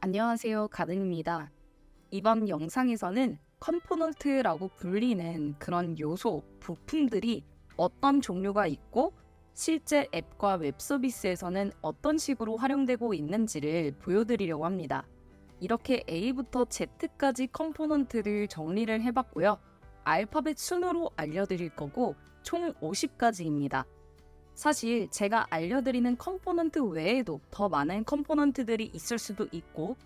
안녕하세요, 가든입니다. 이번 영상에서는 컴포넌트라고 불리는 그런 요소, 부품들이 어떤 종류가 있고 실제 앱과 웹 서비스에서는 어떤 식으로 활용되고 있는지를 보여드리려고 합니다. 이렇게 A부터 Z까지 컴포넌트를 정리를 해봤고요. 알파벳 순으로 알려드릴 거고 총 50가지입니다. 사실 제가 알려드리는 컴포넌트 외에도 더 많은 컴포넌트들이 있을 수도 있고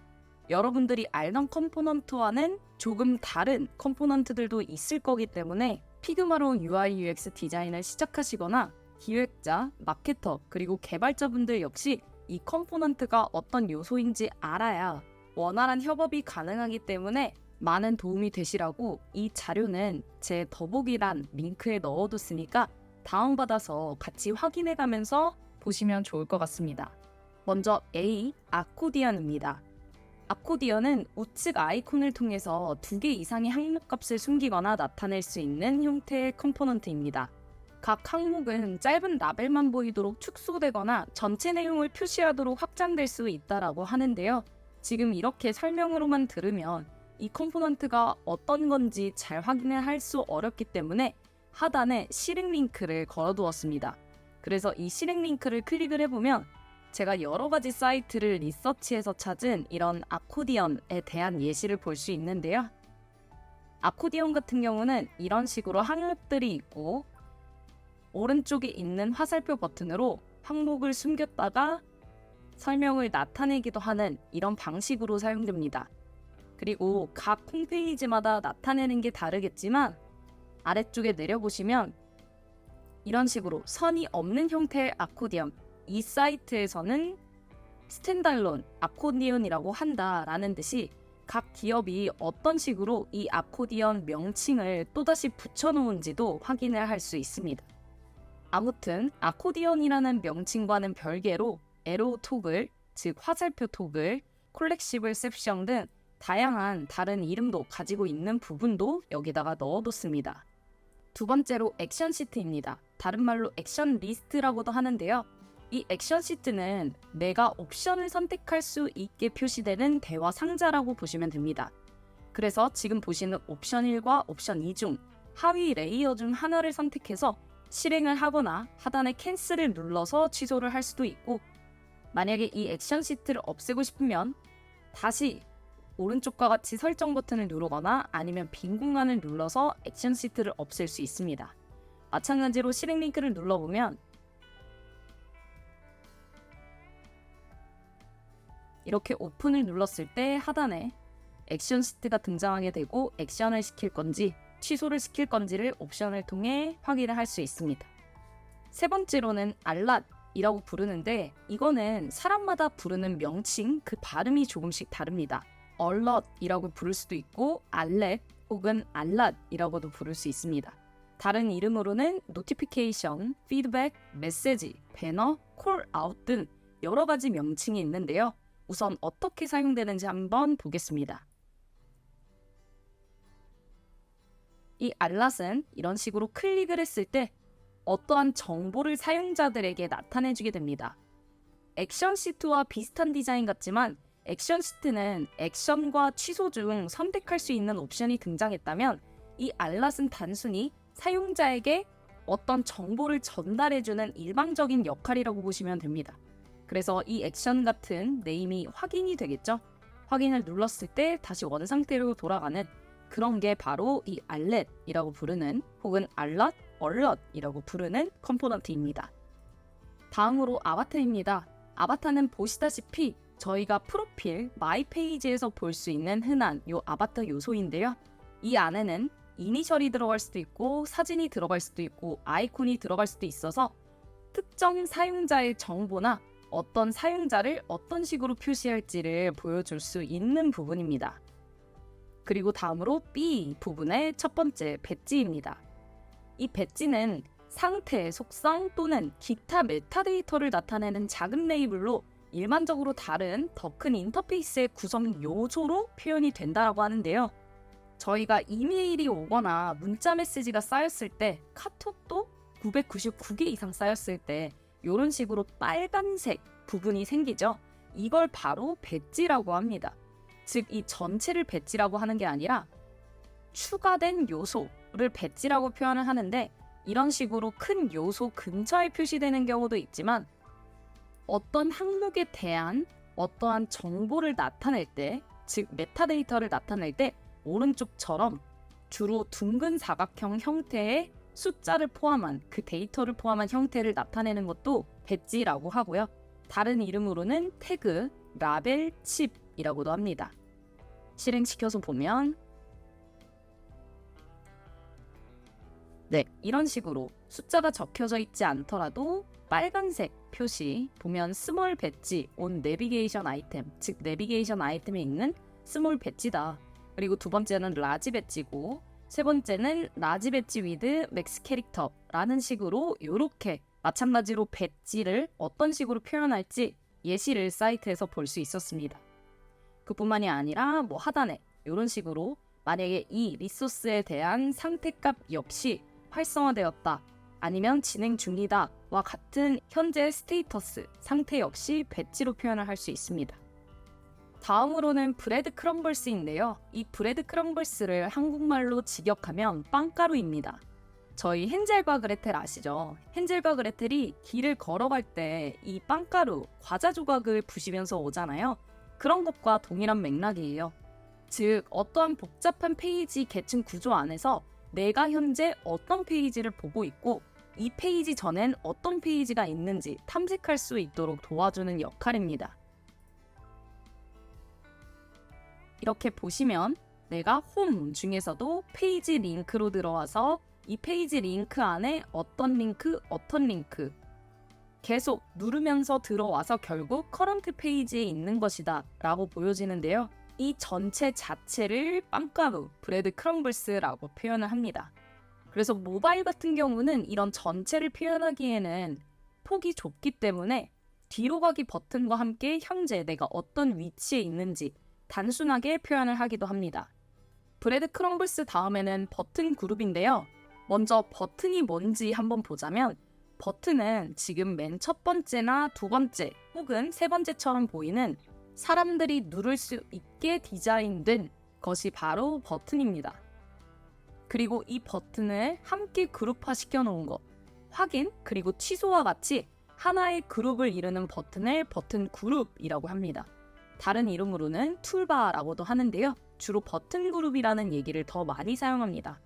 여러분들이 알던 컴포넌트와는 조금 다른 컴포넌트들도 있을 거기 때문에 피그마로 UI UX 디자인을 시작하시거나 기획자, 마케터, 그리고 개발자분들 역시 이 컴포넌트가 어떤 요소인지 알아야 원활한 협업이 가능하기 때문에 많은 도움이 되시라고 이 자료는 제 더보기란 링크에 넣어뒀으니까 다운받아서 같이 확인해가면서 보시면 좋을 것 같습니다. 먼저 A, 아코디언입니다. 아코디언은 우측 아이콘을 통해서 2개 이상의 항목값을 숨기거나 나타낼 수 있는 형태의 컴포넌트입니다. 각 항목은 짧은 라벨만 보이도록 축소되거나 전체 내용을 표시하도록 확장될 수 있다고 하는데요. 지금 이렇게 설명으로만 들으면 이 컴포넌트가 어떤 건지 잘 확인을 할 수 어렵기 때문에 하단에 실행 링크를 걸어두었습니다. 그래서 이 실행 링크를 클릭을 해보면 제가 여러 가지 사이트를 리서치해서 찾은 이런 아코디언에 대한 예시를 볼 수 있는데요. 아코디언 같은 경우는 이런 식으로 항목들이 있고 오른쪽에 있는 화살표 버튼으로 항목을 숨겼다가 설명을 나타내기도 하는 이런 방식으로 사용됩니다. 그리고 각 홈페이지마다 나타내는 게 다르겠지만 아래쪽에 내려보시면 이런 식으로 선이 없는 형태의 아코디언, 이 사이트에서는 스탠달론 아코디언이라고 한다라는 듯이 각 기업이 어떤 식으로 이 아코디언 명칭을 또다시 붙여놓은지도 확인을 할 수 있습니다. 아무튼 아코디언이라는 명칭과는 별개로 에로우 토글, 즉 화살표 토글, 콜렉시블 셉션 등 다양한 다른 이름도 가지고 있는 부분도 여기다가 넣어뒀습니다. 두 번째로 액션 시트입니다. 다른 말로 액션 리스트라고도 하는데요. 이 액션 시트는 내가 옵션을 선택할 수 있게 표시되는 대화 상자라고 보시면 됩니다. 그래서 지금 보시는 옵션 1과 옵션 2 중 하위 레이어 중 하나를 선택해서 실행을 하거나 하단에 캔슬을 눌러서 취소를 할 수도 있고 만약에 이 액션 시트를 없애고 싶으면 다시 오른쪽과 같이 설정 버튼을 누르거나 아니면 빈 공간을 눌러서 액션 시트를 없앨 수 있습니다. 마찬가지로 실행 링크를 눌러보면 이렇게 오픈을 눌렀을 때 하단에 액션 시트가 등장하게 되고 액션을 시킬 건지 취소를 시킬 건지를 옵션을 통해 확인을 할 수 있습니다. 세 번째로는 알랏이라고 부르는데 이거는 사람마다 부르는 명칭, 그 발음이 조금씩 다릅니다. 얼럿이라고 부를 수도 있고 알렛 혹은 알랏이라고도 부를 수 있습니다. 다른 이름으로는 노티피케이션, 피드백, 메시지, 배너, 콜아웃 등 여러 가지 명칭이 있는데요. 우선 어떻게 사용되는지 한번 보겠습니다. 이 알랏은 이런 식으로 클릭을 했을 때 어떠한 정보를 사용자들에게 나타내주게 됩니다. 액션 시트와 비슷한 디자인 같지만 액션 시트는 액션과 취소 중 선택할 수 있는 옵션이 등장했다면 이 알랏은 단순히 사용자에게 어떤 정보를 전달해주는 일방적인 역할이라고 보시면 됩니다. 그래서 이 액션 같은 네임이 확인이 되겠죠? 확인을 눌렀을 때 다시 원상태로 돌아가는 그런 게 바로 이 알렛이라고 부르는 혹은 알럿, 얼럿이라고 부르는 컴포넌트입니다. 다음으로 아바타입니다. 아바타는 보시다시피 저희가 프로필, 마이 페이지에서 볼 수 있는 흔한 요 아바타 요소인데요. 이 안에는 이니셜이 들어갈 수도 있고 사진이 들어갈 수도 있고 아이콘이 들어갈 수도 있어서 특정 사용자의 정보나 어떤 사용자를 어떤 식으로 표시할지를 보여줄 수 있는 부분입니다. 그리고 다음으로 B 부분의 첫 번째 배지입니다. 이 배지는 상태, 속성 또는 기타 메타데이터를 나타내는 작은 레이블로 일반적으로 다른 더 큰 인터페이스의 구성 요소로 표현이 된다고 하는데요. 저희가 이메일이 오거나 문자 메시지가 쌓였을 때 카톡도 999개 이상 쌓였을 때 이런 식으로 빨간색 부분이 생기죠. 이걸 바로 배지라고 합니다. 즉, 이 전체를 배지라고 하는 게 아니라 추가된 요소를 배지라고 표현을 하는데, 이런 식으로 큰 요소 근처에 표시되는 경우도 있지만 어떤 항목에 대한 어떠한 정보를 나타낼 때, 즉 메타데이터를 나타낼 때 오른쪽처럼 주로 둥근 사각형 형태의 숫자를 포함한 그 데이터를 포함한 형태를 나타내는 것도 배지라고 하고요. 다른 이름으로는 태그, 라벨, 칩이라고도 합니다. 실행시켜서 보면 이런 식으로 숫자가 적혀져 있지 않더라도 빨간색 표시 보면 스몰 배지 on 내비게이션 아이템, 즉 내비게이션 아이템에 있는 스몰 배지다. 그리고 두 번째는 라지 배지고, 세 번째는 라지 배지 위드 맥스 캐릭터라는 식으로 이렇게 마찬가지로 배지를 어떤 식으로 표현할지 예시를 사이트에서 볼 수 있었습니다. 그뿐만이 아니라 하단에 이런 식으로 만약에 이 리소스에 대한 상태값 역시 활성화되었다, 아니면 진행 중이다 와 같은 현재 스테이터스, 상태 역시 배지로 표현을 할 수 있습니다. 다음으로는 브레드 크럼블스인데요. 이 브레드 크럼블스를 한국말로 직역하면 빵가루입니다. 저희 헨젤과 그레텔 아시죠? 헨젤과 그레텔이 길을 걸어갈 때 이 빵가루, 과자 조각을 부시면서 오잖아요. 그런 것과 동일한 맥락이에요. 즉, 어떠한 복잡한 페이지 계층 구조 안에서 내가 현재 어떤 페이지를 보고 있고 이 페이지 전엔 어떤 페이지가 있는지 탐색할 수 있도록 도와주는 역할입니다. 이렇게 보시면 내가 홈 중에서도 페이지 링크로 들어와서 이 페이지 링크 안에 어떤 링크 계속 누르면서 들어와서 결국 커런트 페이지에 있는 것이다 라고 보여지는데요. 이 전체 자체를 빵가루, 브레드 크럼블스라고 표현을 합니다. 그래서 모바일 같은 경우는 이런 전체를 표현하기에는 폭이 좁기 때문에 뒤로 가기 버튼과 함께 현재 내가 어떤 위치에 있는지 단순하게 표현을 하기도 합니다. 브레드 크럼블스 다음에는 버튼 그룹인데요. 먼저 버튼이 뭔지 한번 보자면, 버튼은 지금 맨 첫 번째나 두 번째 혹은 세 번째처럼 보이는 사람들이 누를 수 있게 디자인된 것이 바로 버튼입니다. 그리고 이 버튼을 함께 그룹화 시켜 놓은 것, 확인 그리고 취소와 같이 하나의 그룹을 이루는 버튼을 버튼 그룹이라고 합니다. 다른 이름으로는 툴바라고도 하는데요. 주로 버튼 그룹이라는 얘기를 더 많이 사용합니다.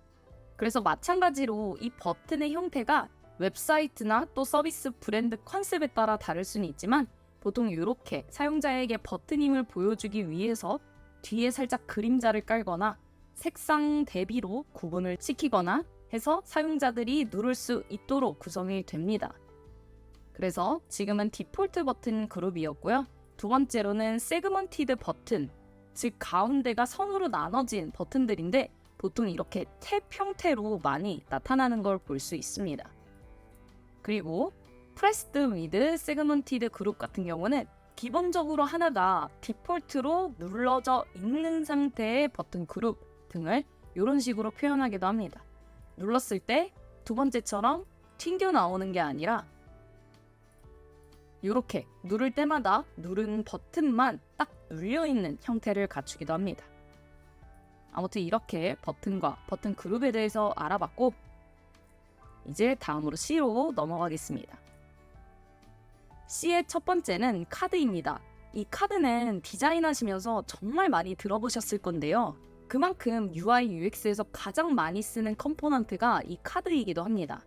그래서 마찬가지로 이 버튼의 형태가 웹사이트나 또 서비스 브랜드 컨셉에 따라 다를 수는 있지만, 보통 이렇게 사용자에게 버튼임을 보여주기 위해서 뒤에 살짝 그림자를 깔거나 색상 대비로 구분을 시키거나 해서 사용자들이 누를 수 있도록 구성이 됩니다. 그래서 지금은 디폴트 버튼 그룹이었고요. 두 번째로는 세그먼티드 버튼, 즉 가운데가 선으로 나눠진 버튼들인데 보통 이렇게 탭 형태로 많이 나타나는 걸 볼 수 있습니다. 그리고 프레스드 위드 세그먼티드 그룹 같은 경우는 기본적으로 하나가 디폴트로 눌러져 있는 상태의 버튼 그룹 등을 이런 식으로 표현하기도 합니다. 눌렀을 때 두 번째처럼 튕겨 나오는 게 아니라 이렇게 누를 때마다 누른 버튼만 딱 눌려있는 형태를 갖추기도 합니다. 아무튼 이렇게 버튼과 버튼 그룹에 대해서 알아봤고, 이제 다음으로 C로 넘어가겠습니다. C의 첫 번째는 카드입니다. 이 카드는 디자인하시면서 정말 많이 들어보셨을 건데요. 그만큼 UI, UX에서 가장 많이 쓰는 컴포넌트가 이 카드이기도 합니다.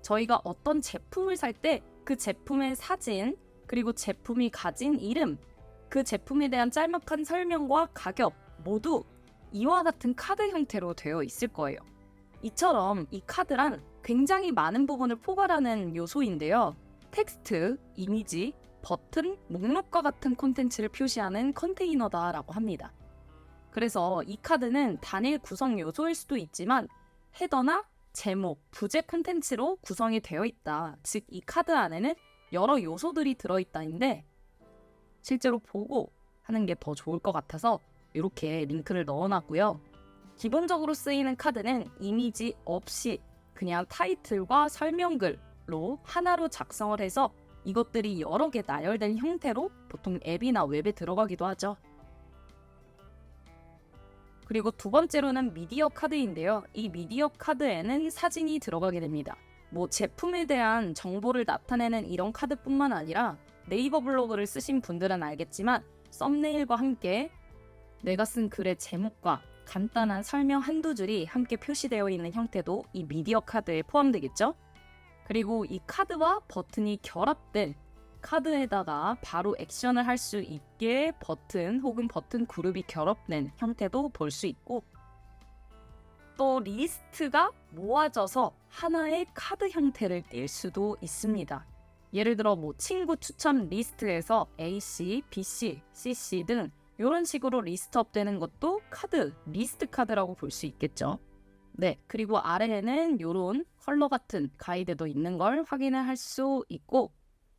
저희가 어떤 제품을 살 때 그 제품의 사진, 그리고 제품이 가진 이름, 그 제품에 대한 짤막한 설명과 가격 모두 이와 같은 카드 형태로 되어 있을 거예요. 이처럼 이 카드란 굉장히 많은 부분을 포괄하는 요소인데요. 텍스트, 이미지, 버튼, 목록과 같은 콘텐츠를 표시하는 컨테이너다라고 합니다. 그래서 이 카드는 단일 구성 요소일 수도 있지만 헤더나 제목, 부제 콘텐츠로 구성이 되어 있다. 즉, 이 카드 안에는 여러 요소들이 들어있다인데 실제로 보고 하는 게 더 좋을 것 같아서 이렇게 링크를 넣어놨고요. 기본적으로 쓰이는 카드는 이미지 없이 그냥 타이틀과 설명글로 하나로 작성을 해서 이것들이 여러 개 나열된 형태로 보통 앱이나 웹에 들어가기도 하죠. 그리고 두 번째로는 미디어 카드인데요. 이 미디어 카드에는 사진이 들어가게 됩니다. 제품에 대한 정보를 나타내는 이런 카드뿐만 아니라 네이버 블로그를 쓰신 분들은 알겠지만 썸네일과 함께 내가 쓴 글의 제목과 간단한 설명 한두 줄이 함께 표시되어 있는 형태도 이 미디어 카드에 포함되겠죠? 그리고 이 카드와 버튼이 결합된 카드에다가 바로 액션을 할 수 있게 버튼 혹은 버튼 그룹이 결합된 형태도 볼 수 있고, 또 리스트가 모아져서 하나의 카드 형태를 띌 수도 있습니다. 예를 들어 친구 추천 리스트에서 AC, BC, CC 등 이런 식으로 리스트업 되는 것도 카드, 리스트 카드라고 볼 수 있겠죠. 네, 그리고 아래에는 이런 컬러 같은 가이드도 있는 걸 확인을 할 수 있고,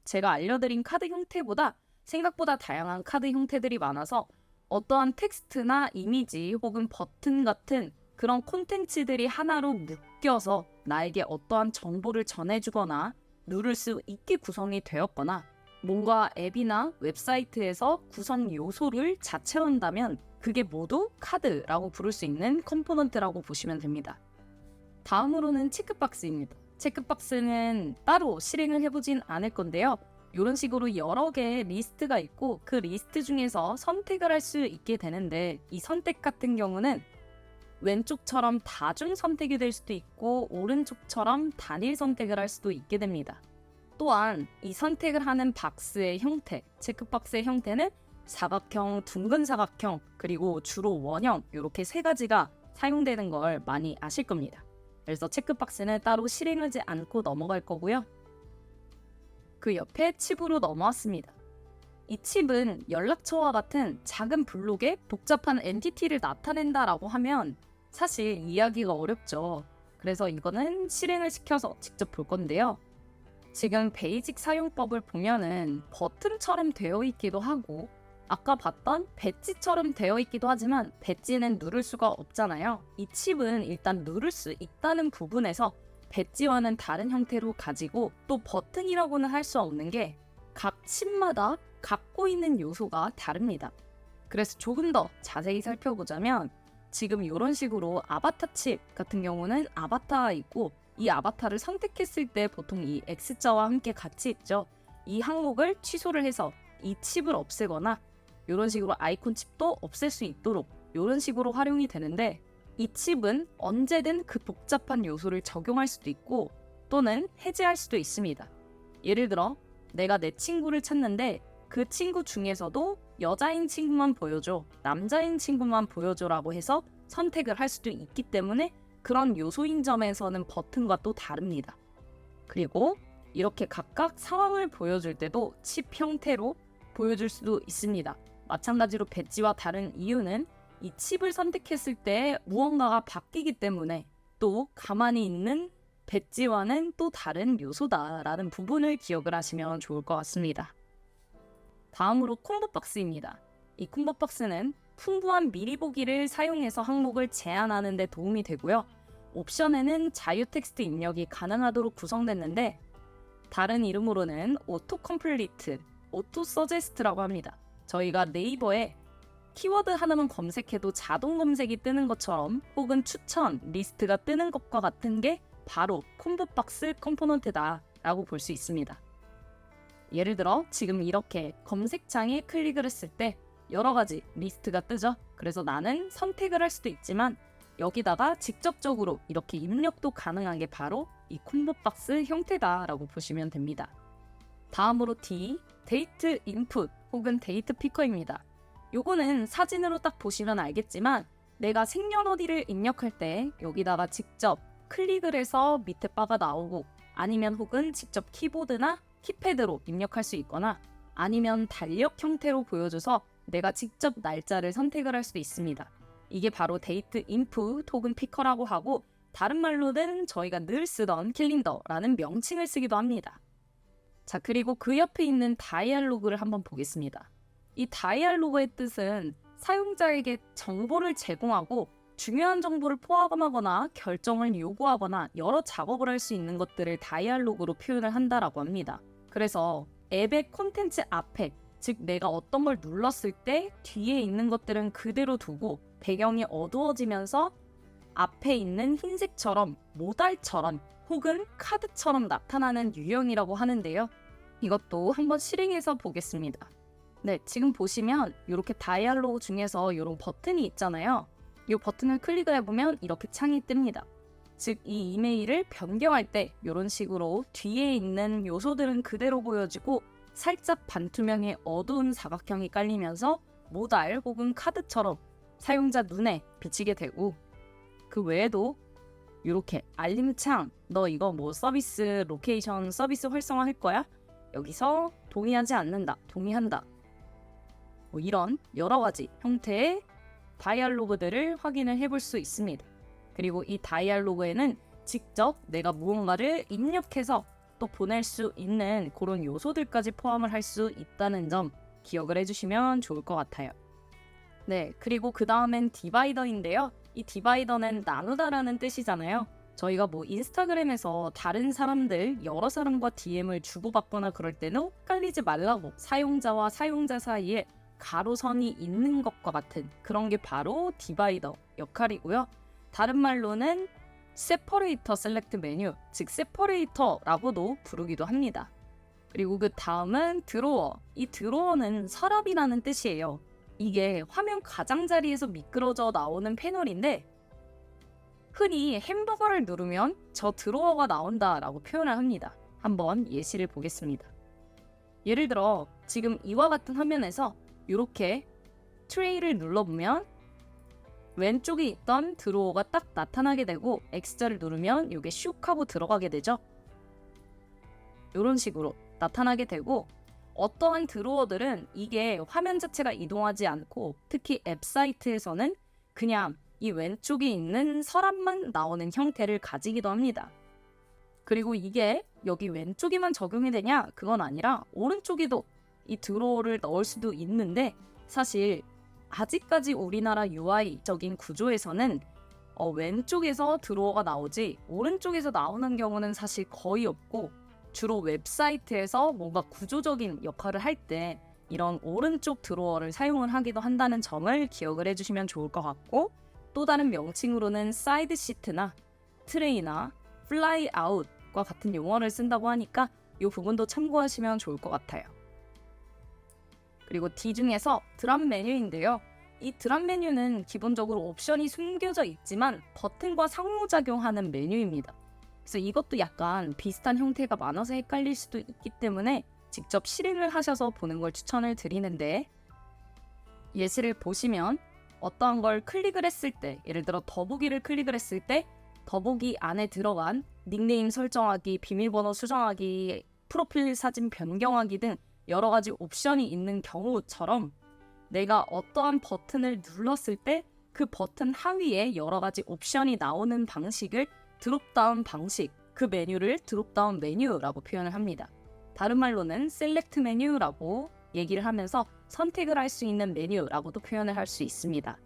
제가 알려드린 카드 형태보다 생각보다 다양한 카드 형태들이 많아서 어떠한 텍스트나 이미지 혹은 버튼 같은 그런 콘텐츠들이 하나로 묶여서 나에게 어떠한 정보를 전해주거나 누를 수 있게 구성이 되었거나 뭔가 앱이나 웹사이트에서 구성 요소를 자체한다면 그게 모두 카드라고 부를 수 있는 컴포넌트라고 보시면 됩니다. 다음으로는 체크박스입니다. 체크박스는 따로 실행을 해보진 않을 건데요. 이런 식으로 여러 개의 리스트가 있고 그 리스트 중에서 선택을 할 수 있게 되는데, 이 선택 같은 경우는 왼쪽처럼 다중 선택이 될 수도 있고 오른쪽처럼 단일 선택을 할 수도 있게 됩니다. 또한 이 선택을 하는 박스의 형태, 체크박스의 형태는 사각형, 둥근 사각형, 그리고 주로 원형, 이렇게 세 가지가 사용되는 걸 많이 아실 겁니다. 그래서 체크박스는 따로 실행하지 않고 넘어갈 거고요. 그 옆에 칩으로 넘어왔습니다. 이 칩은 연락처와 같은 작은 블록에 복잡한 엔티티를 나타낸다라고 하면 사실 이해하기가 어렵죠. 그래서 이거는 실행을 시켜서 직접 볼 건데요. 지금 베이직 사용법을 보면은 버튼처럼 되어 있기도 하고 아까 봤던 배지처럼 되어 있기도 하지만 배지는 누를 수가 없잖아요. 이 칩은 일단 누를 수 있다는 부분에서 배지와는 다른 형태로 가지고, 또 버튼이라고는 할 수 없는 게 각 칩마다 갖고 있는 요소가 다릅니다. 그래서 조금 더 자세히 살펴보자면 지금 이런 식으로 아바타 칩 같은 경우는 아바타가 있고 이 아바타를 선택했을 때 보통 이 X자와 함께 같이 있죠. 이 항목을 취소를 해서 이 칩을 없애거나 이런 식으로 아이콘 칩도 없앨 수 있도록 이런 식으로 활용이 되는데, 이 칩은 언제든 그 복잡한 요소를 적용할 수도 있고 또는 해제할 수도 있습니다. 예를 들어 내가 내 친구를 찾는데 그 친구 중에서도 여자인 친구만 보여줘, 남자인 친구만 보여줘라고 해서 선택을 할 수도 있기 때문에 그런 요소인 점에서는 버튼과 또 다릅니다. 그리고 이렇게 각각 상황을 보여줄 때도 칩 형태로 보여줄 수도 있습니다. 마찬가지로 배지와 다른 이유는 이 칩을 선택했을 때 무언가가 바뀌기 때문에 또 가만히 있는 배지와는 또 다른 요소다라는 부분을 기억을 하시면 좋을 것 같습니다. 다음으로 콤보박스입니다. 이 콤보박스는 풍부한 미리 보기를 사용해서 항목을 제한하는 데 도움이 되고요. 옵션에는 자유 텍스트 입력이 가능하도록 구성됐는데 다른 이름으로는 오토 컴플리트, 오토 서제스트라고 합니다. 저희가 네이버에 키워드 하나만 검색해도 자동 검색이 뜨는 것처럼 혹은 추천, 리스트가 뜨는 것과 같은 게 바로 콤보박스 컴포넌트다 라고 볼 수 있습니다. 예를 들어 지금 이렇게 검색창에 클릭을 했을 때 여러 가지 리스트가 뜨죠. 그래서 나는 선택을 할 수도 있지만 여기다가 직접적으로 이렇게 입력도 가능한 게 바로 이 콤보박스 형태다라고 보시면 됩니다. 다음으로 D, 데이트 인풋 혹은 데이트 피커입니다. 요거는 사진으로 딱 보시면 알겠지만 내가 생년월일을 입력할 때 여기다가 직접 클릭을 해서 밑에 바가 나오고, 아니면 혹은 직접 키보드나 키패드로 입력할 수 있거나 아니면 달력 형태로 보여줘서 내가 직접 날짜를 선택을 할 수도 있습니다. 이게 바로 데이트 인풋 혹은 피커라고 하고, 다른 말로는 저희가 늘 쓰던 캘린더라는 명칭을 쓰기도 합니다. 자, 그리고 그 옆에 있는 다이얼로그를 한번 보겠습니다. 이 다이얼로그의 뜻은 사용자에게 정보를 제공하고 중요한 정보를 포함하거나 결정을 요구하거나 여러 작업을 할 수 있는 것들을 다이얼로그로 표현을 한다라고 합니다. 그래서 앱의 콘텐츠 앞에, 즉 내가 어떤 걸 눌렀을 때 뒤에 있는 것들은 그대로 두고 배경이 어두워지면서 앞에 있는 흰색처럼 모달처럼 혹은 카드처럼 나타나는 유형이라고 하는데요. 이것도 한번 실행해서 보겠습니다. 네, 지금 보시면 이렇게 다이얼로그 중에서 이런 버튼이 있잖아요. 이 버튼을 클릭을 해보면 이렇게 창이 뜹니다. 즉 이 이메일을 변경할 때 이런 식으로 뒤에 있는 요소들은 그대로 보여지고 살짝 반투명의 어두운 사각형이 깔리면서 모달 혹은 카드처럼 사용자 눈에 비치게 되고, 그 외에도 이렇게 알림창, 너 이거 뭐 서비스 로케이션 서비스 활성화할 거야? 여기서 동의하지 않는다, 동의한다, 뭐 이런 여러 가지 형태의 다이얼로그들을 확인을 해볼 수 있습니다. 그리고 이 다이얼로그에는 직접 내가 무언가를 입력해서 또 보낼 수 있는 그런 요소들까지 포함을 할 수 있다는 점 기억을 해주시면 좋을 것 같아요. 네, 그리고 그 다음엔 디바이더인데요. 이 디바이더는 나누다라는 뜻이잖아요. 저희가 뭐 인스타그램에서 다른 사람들, 여러 사람과 DM을 주고받거나 그럴 때는 헷갈리지 말라고 사용자와 사용자 사이에 가로선이 있는 것과 같은 그런 게 바로 디바이더 역할이고요. 다른 말로는 세퍼레이터 셀렉트 메뉴, 즉 세퍼레이터라고도 부르기도 합니다. 그리고 그 다음은 드로워. 이 드로워는 서랍이라는 뜻이에요. 이게 화면 가장자리에서 미끄러져 나오는 패널인데 흔히 햄버거를 누르면 저 드로워가 나온다라고 표현을 합니다. 한번 예시를 보겠습니다. 예를 들어 지금 이와 같은 화면에서 이렇게 트레이를 눌러보면 왼쪽에 있던 드로워가 딱 나타나게 되고 X자를 누르면 이게 슉 하고 들어가게 되죠. 이런 식으로 나타나게 되고, 어떠한 드로워들은 이게 화면 자체가 이동하지 않고 특히 앱 사이트에서는 그냥 이 왼쪽에 있는 서랍만 나오는 형태를 가지기도 합니다. 그리고 이게 여기 왼쪽에만 적용이 되냐? 그건 아니라 오른쪽에도 이 드로워를 넣을 수도 있는데, 사실 아직까지 우리나라 UI적인 구조에서는 왼쪽에서 드로워가 나오지 오른쪽에서 나오는 경우는 사실 거의 없고, 주로 웹사이트에서 뭔가 구조적인 역할을 할 때 이런 오른쪽 드로워를 사용을 하기도 한다는 점을 기억을 해주시면 좋을 것 같고, 또 다른 명칭으로는 사이드 시트나 트레이나 플라이 아웃과 같은 용어를 쓴다고 하니까 이 부분도 참고하시면 좋을 것 같아요. 그리고 D 중에서 드랍 메뉴인데요. 이 드랍 메뉴는 기본적으로 옵션이 숨겨져 있지만 버튼과 상호작용하는 메뉴입니다. 그래서 이것도 약간 비슷한 형태가 많아서 헷갈릴 수도 있기 때문에 직접 실행을 하셔서 보는 걸 추천을 드리는데, 예시를 보시면 어떠한 걸 클릭을 했을 때, 예를 들어 더보기를 클릭을 했을 때 더보기 안에 들어간 닉네임 설정하기, 비밀번호 수정하기, 프로필 사진 변경하기 등 여러 가지 옵션이 있는 경우처럼 내가 어떠한 버튼을 눌렀을 때 그 버튼 하위에 여러 가지 옵션이 나오는 방식을 드롭다운 방식, 그 메뉴를 드롭다운 메뉴라고 표현을 합니다. 다른 말로는 셀렉트 메뉴라고 얘기를 하면서 선택을 할 수 있는 메뉴라고도 표현을 할 수 있습니다.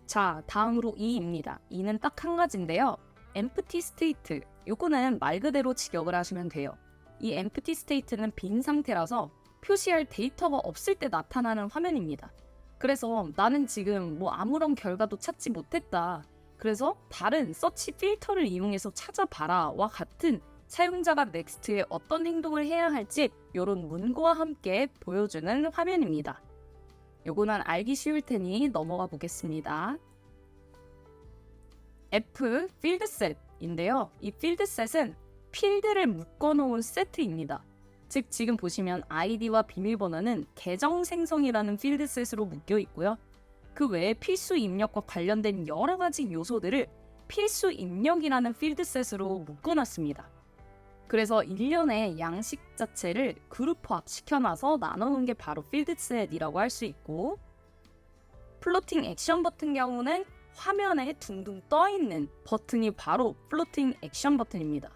자, 다음으로 E입니다. E는 딱 한 가지인데요. empty state. 요거는 말 그대로 직역을 하시면 돼요. 이 empty state는 빈 상태라서 표시할 데이터가 없을 때 나타나는 화면입니다. 그래서 나는 지금 뭐 아무런 결과도 찾지 못했다, 그래서 다른 서치 필터를 이용해서 찾아봐라와 같은 사용자가 넥스트에 어떤 행동을 해야 할지 이런 문구와 함께 보여주는 화면입니다. 요거는 알기 쉬울 테니 넘어가 보겠습니다. F 필드셋인데요. 이 필드셋은 필드를 묶어놓은 세트입니다. 즉 지금 보시면 아이디와 비밀번호는 계정 생성이라는 필드셋으로 묶여 있고요. 그 외에 필수 입력과 관련된 여러 가지 요소들을 필수 입력이라는 필드셋으로 묶어놨습니다. 그래서 일련의 양식 자체를 그룹화 시켜놔서 나누는 게 바로 필드셋이라고 할 수 있고, 플로팅 액션 버튼 경우는 화면에 둥둥 떠있는 버튼이 바로 플로팅 액션 버튼입니다.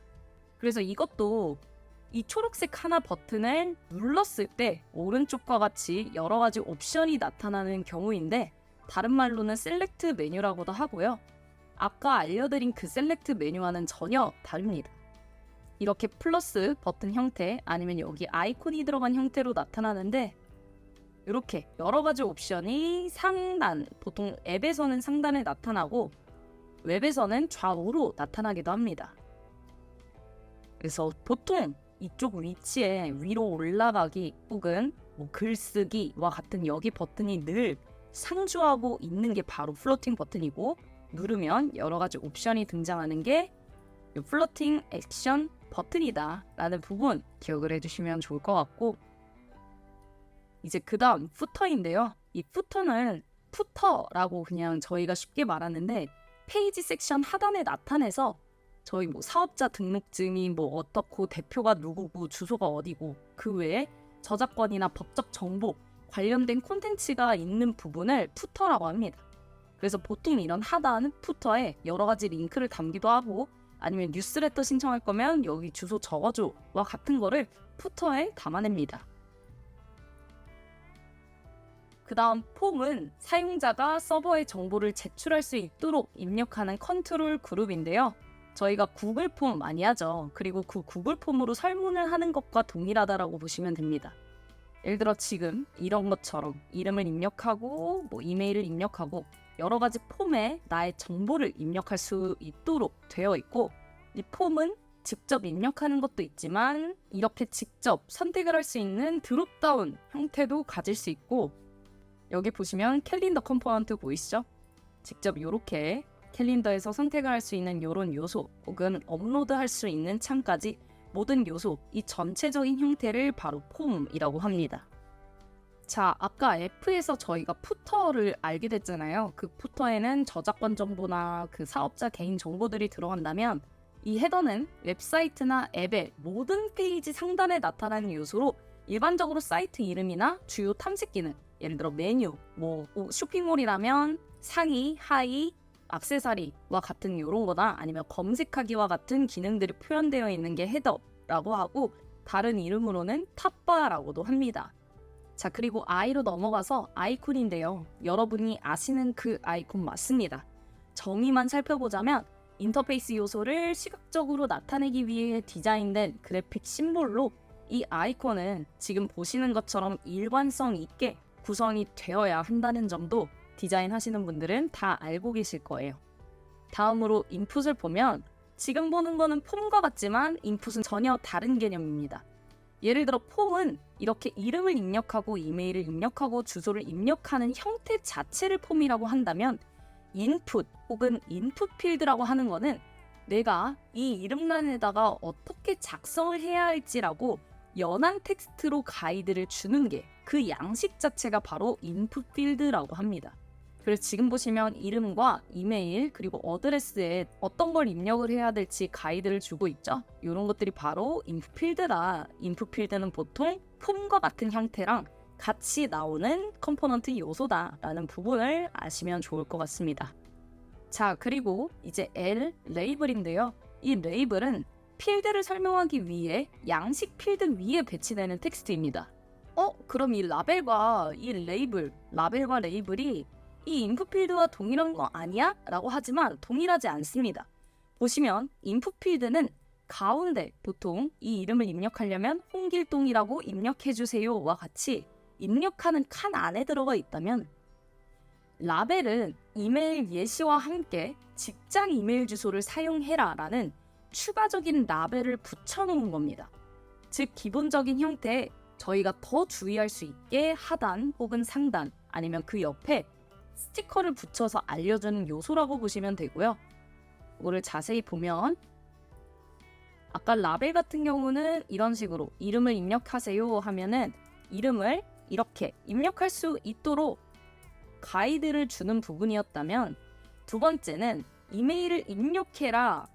그래서 이것도 이 초록색 하나 버튼을 눌렀을 때 오른쪽과 같이 여러 가지 옵션이 나타나는 경우인데, 다른 말로는 셀렉트 메뉴라고도 하고요. 아까 알려드린 그 셀렉트 메뉴와는 전혀 다릅니다. 이렇게 플러스 버튼 형태 아니면 여기 아이콘이 들어간 형태로 나타나는데 이렇게 여러 가지 옵션이 상단, 보통 앱에서는 상단에 나타나고 웹에서는 좌우로 나타나기도 합니다. 그래서 보통 이쪽 위치에 위로 올라가기 혹은 뭐 글쓰기와 같은 여기 버튼이 늘 상주하고 있는 게 바로 플로팅 버튼이고, 누르면 여러 가지 옵션이 등장하는 게 플로팅 액션 버튼이다 라는 부분 기억을 해주시면 좋을 것 같고, 이제 그 다음 푸터인데요. 이 푸터는 푸터라고 그냥 저희가 쉽게 말하는데 페이지 섹션 하단에 나타내서 저희 뭐 사업자 등록증이 뭐 어떻고 대표가 누구고 주소가 어디고 그 외에 저작권이나 법적 정보 관련된 콘텐츠가 있는 부분을 푸터라고 합니다. 그래서 보통 이런 하단 푸터에 여러 가지 링크를 담기도 하고, 아니면 뉴스레터 신청할 거면 여기 주소 적어줘와 같은 거를 푸터에 담아냅니다. 그 다음 폼은 사용자가 서버에 정보를 제출할 수 있도록 입력하는 컨트롤 그룹인데요. 저희가 구글 폼 많이 하죠. 그리고 그 구글 폼으로 설문을 하는 것과 동일하다라고 보시면 됩니다. 예를 들어 지금 이런 것처럼 이름을 입력하고 뭐 이메일을 입력하고 여러 가지 폼에 나의 정보를 입력할 수 있도록 되어 있고, 이 폼은 직접 입력하는 것도 있지만 이렇게 직접 선택을 할 수 있는 드롭다운 형태도 가질 수 있고, 여기 보시면 캘린더 컴포넌트 보이시죠? 직접 이렇게 캘린더에서 선택을 할 수 있는 이런 요소 혹은 업로드할 수 있는 창까지 모든 요소, 이 전체적인 형태를 바로 폼이라고 합니다. 자, 아까 F에서 저희가 푸터를 알게 됐잖아요. 그 푸터에는 저작권 정보나 그 사업자 개인 정보들이 들어간다면 이 헤더는 웹사이트나 앱의 모든 페이지 상단에 나타나는 요소로 일반적으로 사이트 이름이나 주요 탐색 기능, 예를 들어 메뉴, 뭐 쇼핑몰이라면 상의, 하의, 액세서리와 같은 이런 거나 아니면 검색하기와 같은 기능들이 표현되어 있는 게 헤더라고 하고, 다른 이름으로는 탑바라고도 합니다. 자, 그리고 I로 넘어가서 아이콘인데요. 여러분이 아시는 그 아이콘 맞습니다. 정의만 살펴보자면 인터페이스 요소를 시각적으로 나타내기 위해 디자인된 그래픽 심볼로 이 아이콘은 지금 보시는 것처럼 일관성 있게 구성이 되어야 한다는 점도 디자인하시는 분들은 다 알고 계실 거예요. 다음으로 인풋을 보면 지금 보는 거는 폼과 같지만 인풋은 전혀 다른 개념입니다. 예를 들어 폼은 이렇게 이름을 입력하고 이메일을 입력하고 주소를 입력하는 형태 자체를 폼이라고 한다면, 인풋 혹은 인풋 필드라고 하는 거는 내가 이 이름란에다가 어떻게 작성을 해야 할지라고 연한 텍스트로 가이드를 주는 게 그 양식 자체가 바로 인풋 필드라고 합니다. 그래서 지금 보시면 이름과 이메일 그리고 어드레스에 어떤 걸 입력을 해야 될지 가이드를 주고 있죠. 이런 것들이 바로 인풋 필드다. 인풋 필드는 보통 폼과 같은 형태랑 같이 나오는 컴포넌트 요소다라는 부분을 아시면 좋을 것 같습니다. 자, 그리고 이제 L 레이블인데요. 이 레이블은 필드를 설명하기 위해 양식 필드 위에 배치되는 텍스트입니다. 그럼 이 라벨과 레이블이 이 인풋 필드와 동일한 거 아니야? 라고 하지만 동일하지 않습니다. 보시면 인풋 필드는 가운데 보통 이 이름을 입력하려면 홍길동이라고 입력해주세요와 같이 입력하는 칸 안에 들어가 있다면, 라벨은 이메일 예시와 함께 직장 이메일 주소를 사용해라 라는 추가적인 라벨을 붙여놓은 겁니다. 즉 기본적인 형태에 저희가 더 주의할 수 있게 하단 혹은 상단 아니면 그 옆에 스티커를 붙여서 알려주는 요소라고 보시면 되고요. 이거를 자세히 보면 아까 라벨 같은 경우는 이런 식으로 이름을 입력하세요 하면은 이름을 이렇게 입력할 수 있도록 가이드를 주는 부분이었다면, 두 번째는 이메일을 입력해라.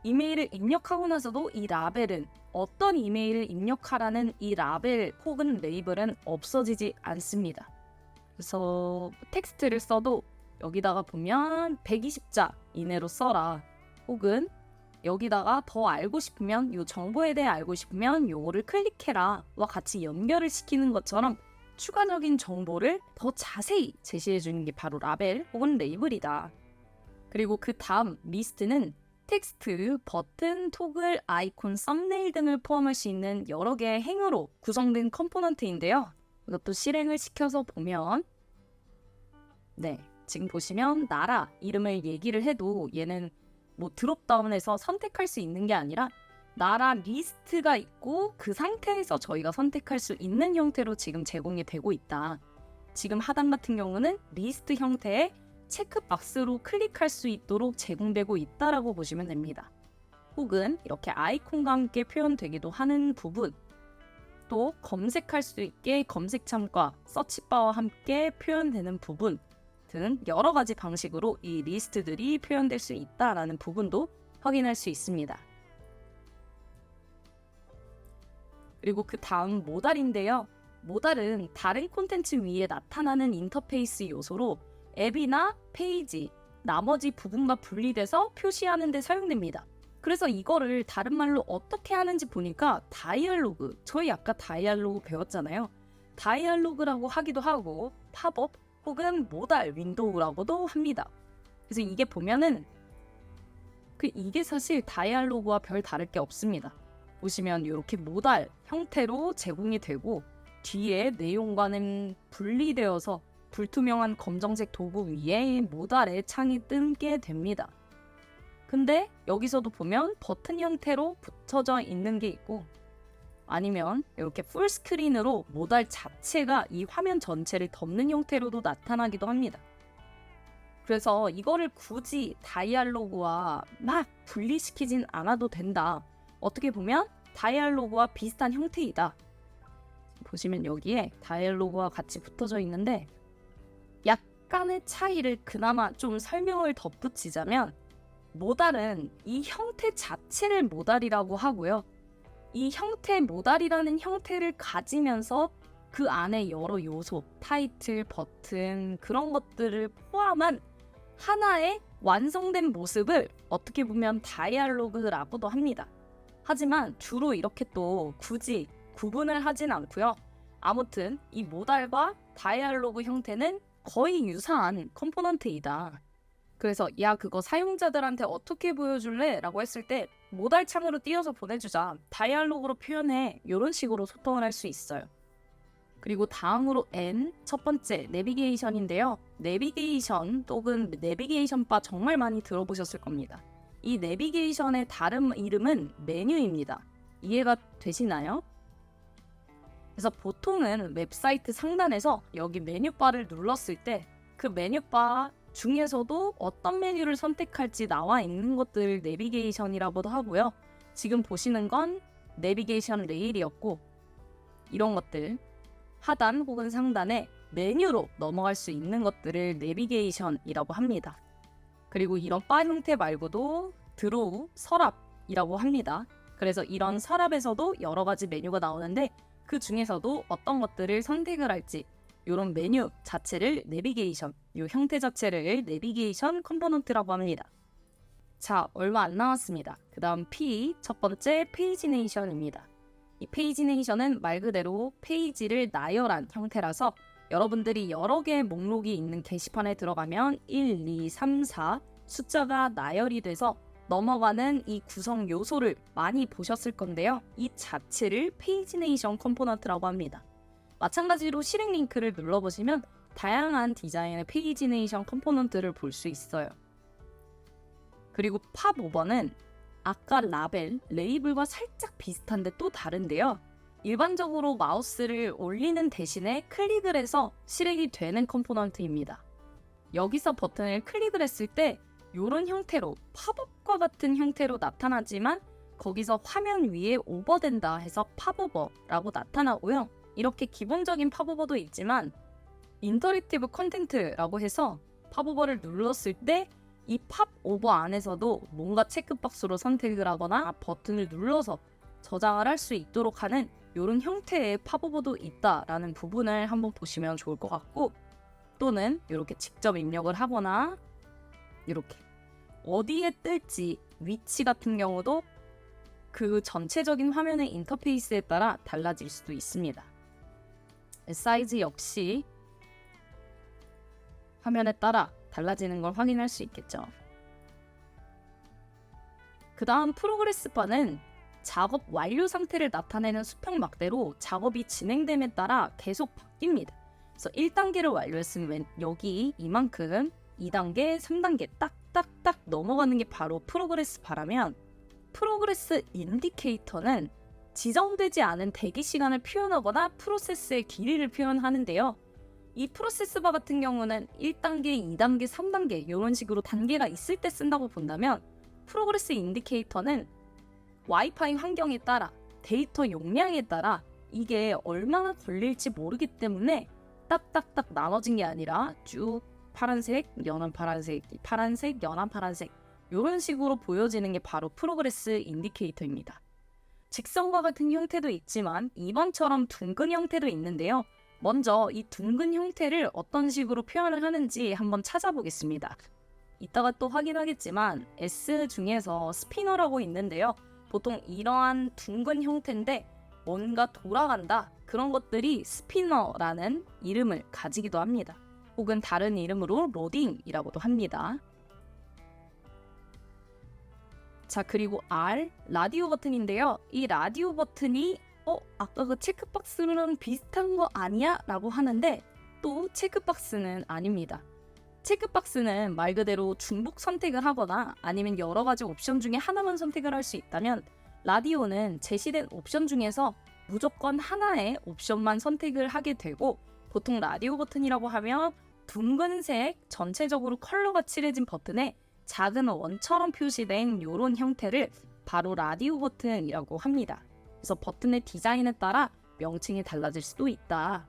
이메일을 입력하고 나서도 이 라벨은 어떤 이메일을 입력하라는 이 라벨 혹은 레이블은 없어지지 않습니다. 그래서 텍스트를 써도 여기다가 보면 120자 이내로 써라, 혹은 여기다가 더 알고 싶으면 이 정보에 대해 알고 싶으면 요거를 클릭해라 와 같이 연결을 시키는 것처럼 추가적인 정보를 더 자세히 제시해 주는 게 바로 라벨 혹은 레이블이다. 그리고 그 다음 리스트는 텍스트, 버튼, 토글, 아이콘, 썸네일 등을 포함할 수 있는 여러 개의 행으로 구성된 컴포넌트인데요. 이것도 실행을 시켜서 보면 지금 보시면 나라 이름을 얘기를 해도 얘는 뭐 드롭다운해서 선택할 수 있는 게 아니라 나라 리스트가 있고 그 상태에서 저희가 선택할 수 있는 형태로 지금 제공이 되고 있다. 지금 하단 같은 경우는 리스트 형태의 체크박스로 클릭할 수 있도록 제공되고 있다라고 보시면 됩니다. 혹은 이렇게 아이콘과 함께 표현되기도 하는 부분, 또 검색할 수 있게 검색창과 서치바와 함께 표현되는 부분 등 여러 가지 방식으로 이 리스트들이 표현될 수 있다라는 부분도 확인할 수 있습니다. 그리고 그 다음 모달인데요. 모달은 다른 콘텐츠 위에 나타나는 인터페이스 요소로 앱이나 페이지, 나머지 부분과 분리돼서 표시하는 데 사용됩니다. 그래서 이거를 다른 말로 어떻게 하는지 보니까 다이얼로그, 저희 아까 다이얼로그 배웠잖아요. 다이얼로그라고 하기도 하고 팝업 혹은 모달 윈도우라고도 합니다. 그래서 이게 보면은 이게 사실 다이얼로그와 별 다를 게 없습니다. 보시면 이렇게 모달 형태로 제공이 되고 뒤에 내용과는 분리되어서 불투명한 검정색 도구 위에 모달의 창이 뜨게 됩니다. 근데 여기서도 보면 버튼 형태로 붙여져 있는 게 있고 아니면 이렇게 풀스크린으로 모달 자체가 이 화면 전체를 덮는 형태로도 나타나기도 합니다. 그래서 이거를 굳이 다이얼로그와 막 분리시키진 않아도 된다. 어떻게 보면 다이얼로그와 비슷한 형태이다. 보시면 여기에 다이얼로그와 같이 붙어져 있는데 약간의 차이를 그나마 좀 설명을 덧붙이자면 모달은 이 형태 자체를 모달이라고 하고요. 이 형태 모달이라는 형태를 가지면서 그 안에 여러 요소, 타이틀, 버튼 그런 것들을 포함한 하나의 완성된 모습을 어떻게 보면 다이얼로그라고도 합니다. 하지만 주로 이렇게 또 굳이 구분을 하진 않고요. 아무튼 이 모달과 다이얼로그 형태는 거의 유사한 컴포넌트이다. 그래서 야 그거 사용자들한테 어떻게 보여줄래? 라고 했을 때 모달 창으로 띄워서 보내주자. 다이얼로그로 표현해. 이런 식으로 소통을 할 수 있어요. 그리고 다음으로 N, 첫 번째 내비게이션인데요. 내비게이션 혹은 내비게이션 바 정말 많이 들어보셨을 겁니다. 이 내비게이션의 다른 이름은 메뉴입니다. 이해가 되시나요? 그래서 보통은 웹사이트 상단에서 여기 메뉴바를 눌렀을 때 그 메뉴바 중에서도 어떤 메뉴를 선택할지 나와 있는 것들을 내비게이션이라고도 하고요. 지금 보시는 건 내비게이션 레일이었고 이런 것들 하단 혹은 상단에 메뉴로 넘어갈 수 있는 것들을 내비게이션이라고 합니다. 그리고 이런 바 형태 말고도 드로우, 서랍이라고 합니다. 그래서 이런 서랍에서도 여러 가지 메뉴가 나오는데 그 중에서도 어떤 것들을 선택을 할지 이런 메뉴 자체를 내비게이션, 이 형태 자체를 내비게이션 컴포넌트라고 합니다. 자, 얼마 안 남았습니다. 그 다음 P, 첫 번째 페이지네이션입니다. 이 페이지네이션은 말 그대로 페이지를 나열한 형태라서 여러분들이 여러 개의 목록이 있는 게시판에 들어가면 1, 2, 3, 4 숫자가 나열이 돼서 넘어가는 이 구성 요소를 많이 보셨을 건데요. 이 자체를 페이지네이션 컴포넌트라고 합니다. 마찬가지로 실행 링크를 눌러보시면 다양한 디자인의 페이지네이션 컴포넌트를 볼 수 있어요. 그리고 팝오버는 아까 라벨, 레이블과 살짝 비슷한데 또 다른데요. 일반적으로 마우스를 올리는 대신에 클릭을 해서 실행이 되는 컴포넌트입니다. 여기서 버튼을 클릭을 했을 때 이런 형태로 팝업과 같은 형태로 나타나지만 거기서 화면 위에 오버된다 해서 팝오버라고 나타나고요. 이렇게 기본적인 팝오버도 있지만 인터랙티브 컨텐트라고 해서 팝오버를 눌렀을 때 이 팝오버 안에서도 뭔가 체크박스로 선택을 하거나 버튼을 눌러서 저장을 할 수 있도록 하는 이런 형태의 팝오버도 있다라는 부분을 한번 보시면 좋을 것 같고 또는 이렇게 직접 입력을 하거나 이렇게 어디에 뜰지 위치 같은 경우도 그 전체적인 화면의 인터페이스에 따라 달라질 수도 있습니다. 사이즈 역시 화면에 따라 달라지는 걸 확인할 수 있겠죠. 그 다음 프로그레스 바는 작업 완료 상태를 나타내는 수평 막대로 작업이 진행됨에 따라 계속 바뀝니다. 그래서 1단계를 완료했으면 여기 이만큼 2단계, 3단계 딱딱딱 넘어가는 게 바로 프로그레스 바라면, 프로그레스 인디케이터는 지정되지 않은 대기 시간을 표현하거나 프로세스의 길이를 표현하는데요. 이 프로세스 바 같은 경우는 1단계, 2단계, 3단계 이런 식으로 단계가 있을 때 쓴다고 본다면, 프로그레스 인디케이터는 와이파이 환경에 따라, 데이터 용량에 따라 이게 얼마나 걸릴지 모르기 때문에 딱딱딱 나눠진 게 아니라 쭉 파란색, 연한 파란색, 파란색, 연한 파란색 이런 식으로 보여지는 게 바로 프로그레스 인디케이터입니다. 직선과 같은 형태도 있지만 2번처럼 둥근 형태도 있는데요. 먼저 이 둥근 형태를 어떤 식으로 표현을 하는지 한번 찾아보겠습니다. 이따가 또 확인하겠지만 S 중에서 스피너라고 있는데요. 보통 이러한 둥근 형태인데 뭔가 돌아간다, 그런 것들이 스피너라는 이름을 가지기도 합니다. 혹은 다른 이름으로 로딩이라고도 합니다. 자, 그리고 R, 라디오 버튼인데요. 이 라디오 버튼이 아까 그 체크박스랑 비슷한 거 아니야? 라고 하는데, 또 체크박스는 아닙니다. 체크박스는 말 그대로 중복 선택을 하거나 아니면 여러 가지 옵션 중에 하나만 선택을 할 수 있다면, 라디오는 제시된 옵션 중에서 무조건 하나의 옵션만 선택을 하게 되고, 보통 라디오 버튼이라고 하면 둥근색 전체적으로 컬러가 칠해진 버튼에 작은 원처럼 표시된 이런 형태를 바로 라디오 버튼이라고 합니다. 그래서 버튼의 디자인에 따라 명칭이 달라질 수도 있다.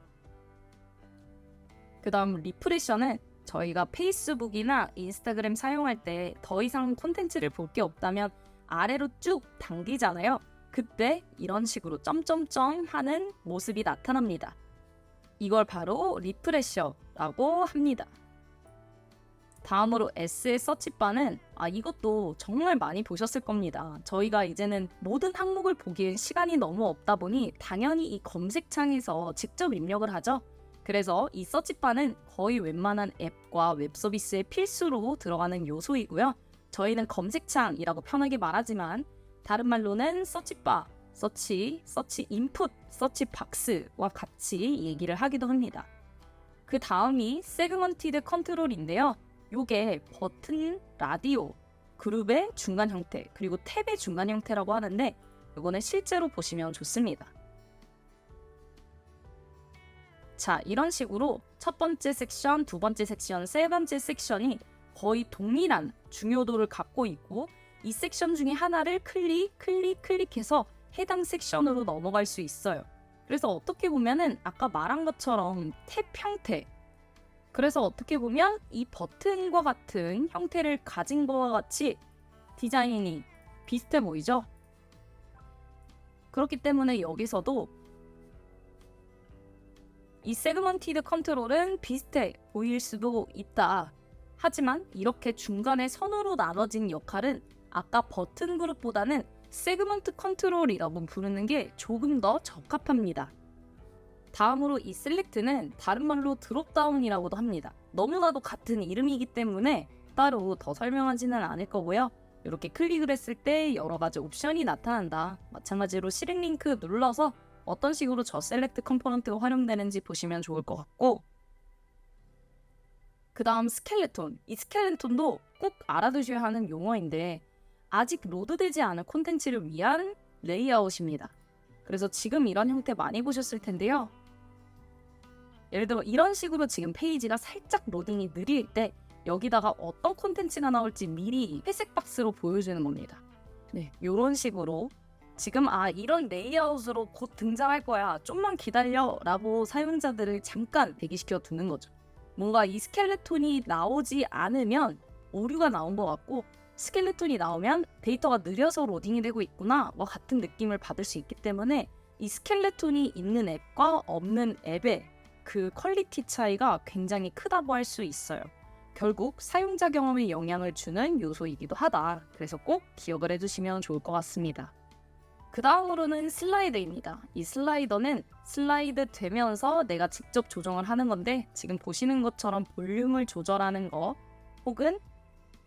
그 다음 리프레셔는 저희가 페이스북이나 인스타그램 사용할 때 더 이상 콘텐츠를 볼 게 없다면 아래로 쭉 당기잖아요. 그때 이런 식으로 점점점 하는 모습이 나타납니다. 이걸 바로 리프레셔라고 합니다. 다음으로 S의 서치바는 이것도 정말 많이 보셨을 겁니다. 저희가 이제는 모든 항목을 보기엔 시간이 너무 없다 보니 당연히 이 검색창에서 직접 입력을 하죠. 그래서 이 서치바는 거의 웬만한 앱과 웹 서비스의 필수로 들어가는 요소이고요. 저희는 검색창이라고 편하게 말하지만 다른 말로는 서치바, 서치 인풋, 서치 박스와 같이 얘기를 하기도 합니다. 그 다음이 세그먼티드 컨트롤인데요. 요게 버튼, 라디오, 그룹의 중간 형태, 그리고 탭의 중간 형태라고 하는데, 요거는 실제로 보시면 좋습니다. 자, 이런 식으로 첫 번째 섹션, 두 번째 섹션, 세 번째 섹션이 거의 동일한 중요도를 갖고 있고, 이 섹션 중에 하나를 클릭해서 해당 섹션으로 넘어갈 수 있어요. 그래서 어떻게 보면은 아까 말한 것처럼 탭 형태, 그래서 어떻게 보면 이 버튼과 같은 형태를 가진 것과 같이 디자인이 비슷해 보이죠? 그렇기 때문에 여기서도 이 세그먼티드 컨트롤은 비슷해 보일 수도 있다. 하지만 이렇게 중간에 선으로 나눠진 역할은 아까 버튼 그룹보다는 세그먼트 컨트롤이라고 부르는 게 조금 더 적합합니다. 다음으로 이 셀렉트는 다른 말로 드롭다운이라고도 합니다. 너무나도 같은 이름이기 때문에 따로 더 설명하지는 않을 거고요. 이렇게 클릭을 했을 때 여러 가지 옵션이 나타난다. 마찬가지로 실행 링크 눌러서 어떤 식으로 저 셀렉트 컴포넌트가 활용되는지 보시면 좋을 것 같고, 그 다음 스켈레톤. 이 스켈레톤도 꼭 알아두셔야 하는 용어인데, 아직 로드되지 않은 콘텐츠를 위한 레이아웃입니다. 그래서 지금 이런 형태 많이 보셨을 텐데요. 예를 들어 이런 식으로 지금 페이지가 살짝 로딩이 느릴 때 여기다가 어떤 콘텐츠가 나올지 미리 회색 박스로 보여주는 겁니다. 네, 이런 식으로 지금 이런 레이아웃으로 곧 등장할 거야, 좀만 기다려 라고 사용자들을 잠깐 대기시켜 두는 거죠. 뭔가 이 스켈레톤이 나오지 않으면 오류가 나온 것 같고, 스켈레톤이 나오면 데이터가 느려서 로딩이 되고 있구나 와 같은 느낌을 받을 수 있기 때문에 이 스켈레톤이 있는 앱과 없는 앱의 그 퀄리티 차이가 굉장히 크다고 할 수 있어요. 결국 사용자 경험에 영향을 주는 요소이기도 하다. 그래서 꼭 기억을 해두시면 좋을 것 같습니다. 그 다음으로는 슬라이드입니다. 이 슬라이더는 슬라이드 되면서 내가 직접 조정을 하는 건데, 지금 보시는 것처럼 볼륨을 조절하는 거, 혹은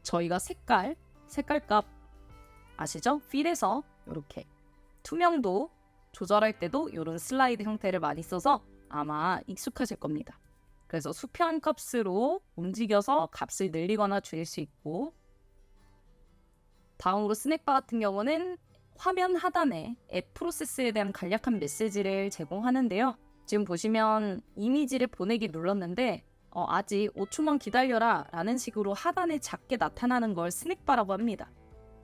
저희가 색깔값 아시죠? 필에서 이렇게 투명도 조절할 때도 이런 슬라이드 형태를 많이 써서 아마 익숙하실 겁니다. 그래서 수평 값으로 움직여서 값을 늘리거나 줄일 수 있고, 다음으로 스낵바 같은 경우는 화면 하단에 앱 프로세스에 대한 간략한 메시지를 제공하는데요. 지금 보시면 이미지를 보내기 눌렀는데 아직 5초만 기다려라 라는 식으로 하단에 작게 나타나는 걸 스낵바라고 합니다.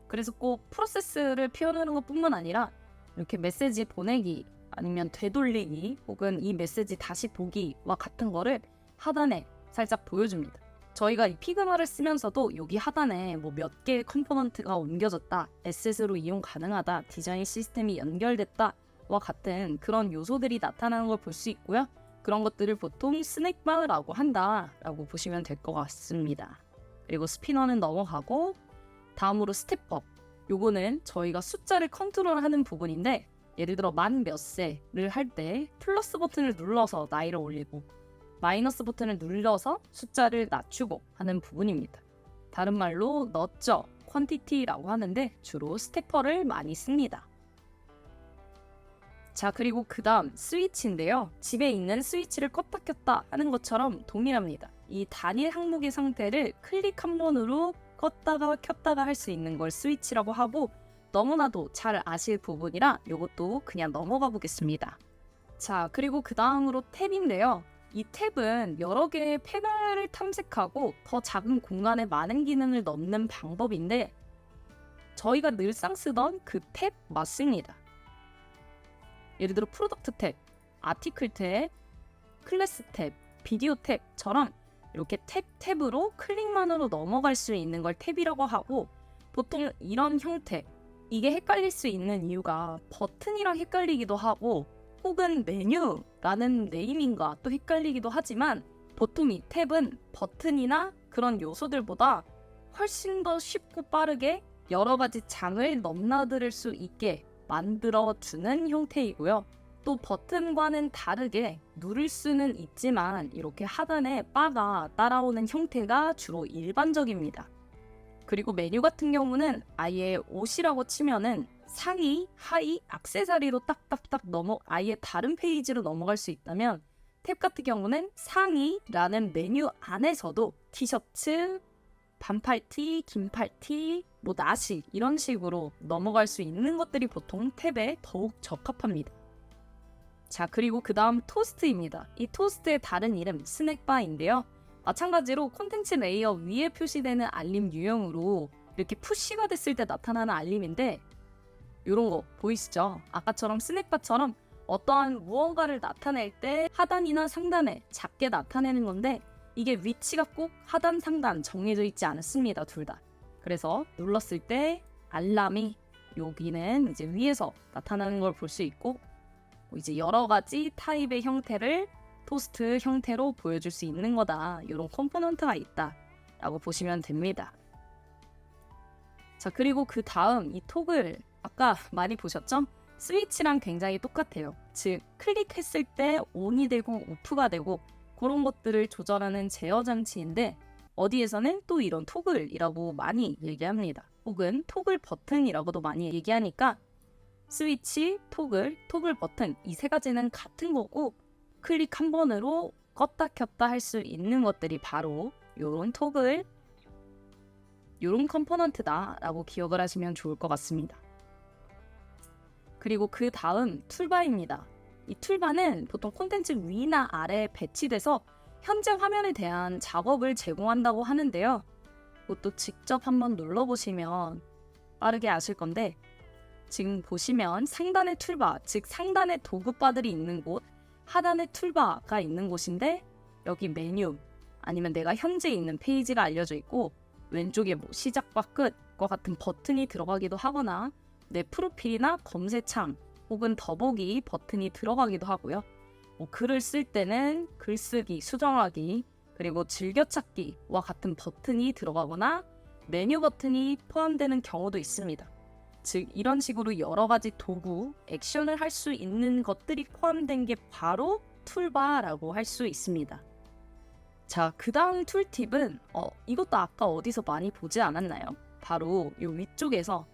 그래서 꼭 프로세스를 표현하는 것뿐만 아니라 이렇게 메시지 보내기 아니면 되돌리기 혹은 이 메시지 다시 보기와 같은 거를 하단에 살짝 보여줍니다. 저희가 이 피그마를 쓰면서도 여기 하단에 뭐 몇 개의 컴포넌트가 옮겨졌다, 에셋으로 이용 가능하다, 디자인 시스템이 연결됐다 와 같은 그런 요소들이 나타나는 걸 볼 수 있고요. 그런 것들을 보통 스낵바라고 한다라고 보시면 될 것 같습니다. 그리고 스피너는 넘어가고 다음으로 스텝업. 요거는 저희가 숫자를 컨트롤하는 부분인데, 예를 들어 만 몇 세를 할 때 플러스 버튼을 눌러서 나이를 올리고 마이너스 버튼을 눌러서 숫자를 낮추고 하는 부분입니다. 다른 말로 너쩌, 퀀티티라고 하는데 주로 스태퍼를 많이 씁니다. 자, 그리고 그 다음 스위치인데요. 집에 있는 스위치를 껐다 켰다 하는 것처럼 동일합니다. 이 단일 항목의 상태를 클릭 한 번으로 껐다가 켰다가 할 수 있는 걸 스위치라고 하고, 너무나도 잘 아실 부분이라 이것도 그냥 넘어가 보겠습니다. 자, 그리고 그 다음으로 탭인데요. 이 탭은 여러 개의 패널을 탐색하고 더 작은 공간에 많은 기능을 넣는 방법인데, 저희가 늘상 쓰던 그 탭 맞습니다. 예를 들어 프로덕트 탭, 아티클 탭, 클래스 탭, 비디오 탭처럼 이렇게 탭으로 클릭만으로 넘어갈 수 있는 걸 탭이라고 하고, 보통 이런 형태, 이게 헷갈릴 수 있는 이유가 버튼이랑 헷갈리기도 하고 혹은 메뉴라는 네이밍과 또 헷갈리기도 하지만, 보통 이 탭은 버튼이나 그런 요소들보다 훨씬 더 쉽고 빠르게 여러 가지 장을 넘나들 수 있게 만들어주는 형태이고요. 또 버튼과는 다르게 누를 수는 있지만 이렇게 하단에 바가 따라오는 형태가 주로 일반적입니다. 그리고 메뉴 같은 경우는 아예 옷이라고 치면은 상의, 하의, 액세서리로 딱딱딱 아예 다른 페이지로 넘어갈 수 있다면, 탭 같은 경우는 상의라는 메뉴 안에서도 티셔츠, 반팔티, 긴팔티, 뭐 나시 이런 식으로 넘어갈 수 있는 것들이 보통 탭에 더욱 적합합니다. 자, 그리고 그 다음 토스트입니다. 이 토스트의 다른 이름 스낵바인데요. 마찬가지로 콘텐츠 레이어 위에 표시되는 알림 유형으로 이렇게 푸시가 됐을 때 나타나는 알림인데, 이런 거 보이시죠? 아까처럼 스낵바처럼 어떠한 무언가를 나타낼 때 하단이나 상단에 작게 나타내는 건데, 이게 위치가 꼭 하단, 상단 정해져 있지 않습니다. 둘 다. 그래서 눌렀을 때 알람이 여기는 이제 위에서 나타나는 걸 볼 수 있고, 이제 여러 가지 타입의 형태를 토스트 형태로 보여줄 수 있는 거다. 이런 컴포넌트가 있다 라고 보시면 됩니다. 자, 그리고 그 다음 이 토글, 아까 많이 보셨죠? 스위치랑 굉장히 똑같아요. 즉 클릭했을 때 ON이 되고 OFF가 되고 그런 것들을 조절하는 제어 장치인데, 어디에서는 또 이런 토글이라고 많이 얘기합니다. 혹은 토글 버튼이라고도 많이 얘기하니까 스위치, 토글 버튼 이 세 가지는 같은 거고, 클릭 한 번으로 껐다 켰다 할 수 있는 것들이 바로 요런 토글, 요런 컴포넌트다 라고 기억을 하시면 좋을 것 같습니다. 그리고 그 다음 툴바입니다. 이 툴바는 보통 콘텐츠 위나 아래에 배치돼서 현재 화면에 대한 작업을 제공한다고 하는데요. 이것도 직접 한번 눌러보시면 빠르게 아실 건데, 지금 보시면 상단에 툴바, 즉 상단에 도구바들이 있는 곳, 하단에 툴바가 있는 곳인데, 여기 메뉴 아니면 내가 현재 있는 페이지가 알려져 있고, 왼쪽에 뭐 시작과 끝과 같은 버튼이 들어가기도 하거나 내 프로필이나 검색창 혹은 더보기 버튼이 들어가기도 하고요. 글을 쓸 때는 글쓰기, 수정하기, 그리고 즐겨찾기와 같은 버튼이 들어가거나 메뉴 버튼이 포함되는 경우도 있습니다. 즉 이런 식으로 여러 가지 도구, 액션을 할 수 있는 것들이 포함된 게 바로 툴바라고 할 수 있습니다. 자, 그 다음 툴팁은 이것도 아까 어디서 많이 보지 않았나요? 바로 이 위쪽에서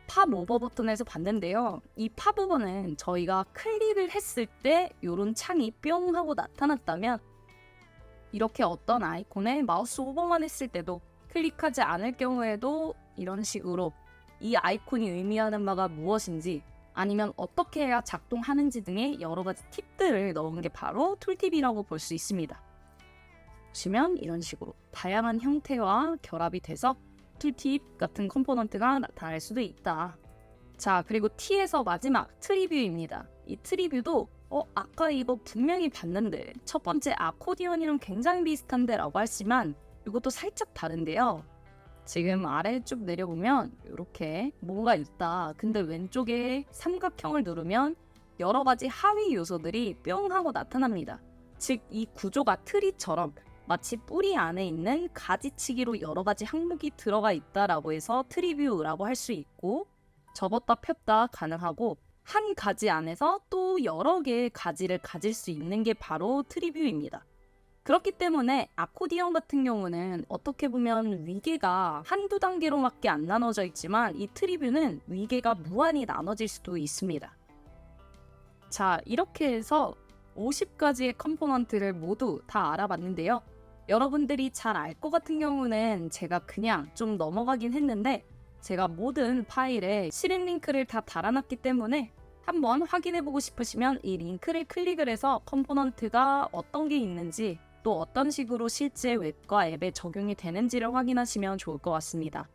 팝 오버 버튼에서 봤는데요. 이 팝 오버는 저희가 클릭을 했을 때 이런 창이 뿅 하고 나타났다면, 이렇게 어떤 아이콘에 마우스 오버만 했을 때도 클릭하지 않을 경우에도 이런 식으로 이 아이콘이 의미하는 바가 무엇인지, 아니면 어떻게 해야 작동하는지 등의 여러 가지 팁들을 넣은 게 바로 툴팁이라고 볼 수 있습니다. 보시면 이런 식으로 다양한 형태와 결합이 돼서 툴팁 같은 컴포넌트가 나타날 수도 있다. 자, 그리고 T에서 마지막 트리뷰입니다. 이 트리뷰도 아까 이거 분명히 봤는데 첫 번째 아코디언이랑 굉장히 비슷한데 라고 하지만 이것도 살짝 다른데요. 지금 아래 쭉 내려보면 이렇게 뭔가 있다. 근데 왼쪽에 삼각형을 누르면 여러 가지 하위 요소들이 뿅 하고 나타납니다. 즉, 이 구조가 트리처럼 마치 뿌리 안에 있는 가지치기로 여러 가지 항목이 들어가 있다라고 해서 트리뷰라고 할 수 있고, 접었다 폈다 가능하고 한 가지 안에서 또 여러 개의 가지를 가질 수 있는 게 바로 트리뷰입니다. 그렇기 때문에 아코디언 같은 경우는 어떻게 보면 위계가 한두 단계로밖에 안 나눠져 있지만 이 트리뷰는 위계가 무한히 나눠질 수도 있습니다. 자, 이렇게 해서 50가지의 컴포넌트를 모두 다 알아봤는데요. 여러분들이 잘 알 것 같은 경우는 제가 그냥 좀 넘어가긴 했는데, 제가 모든 파일에 실행 링크를 다 달아놨기 때문에 한번 확인해보고 싶으시면 이 링크를 클릭을 해서 컴포넌트가 어떤 게 있는지, 또 어떤 식으로 실제 웹과 앱에 적용이 되는지를 확인하시면 좋을 것 같습니다.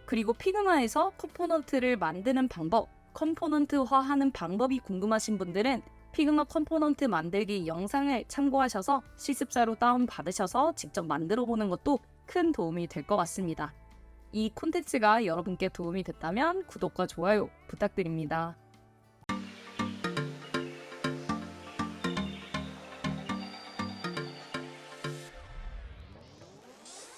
그리고 피그마에서 컴포넌트를 만드는 방법, 컴포넌트화하는 방법이 궁금하신 분들은 피그마 컴포넌트 만들기 영상을 참고하셔서 실습자로 다운받으셔서 직접 만들어 보는 것도 큰 도움이 될 것 같습니다. 이 콘텐츠가 여러분께 도움이 됐다면 구독과 좋아요 부탁드립니다.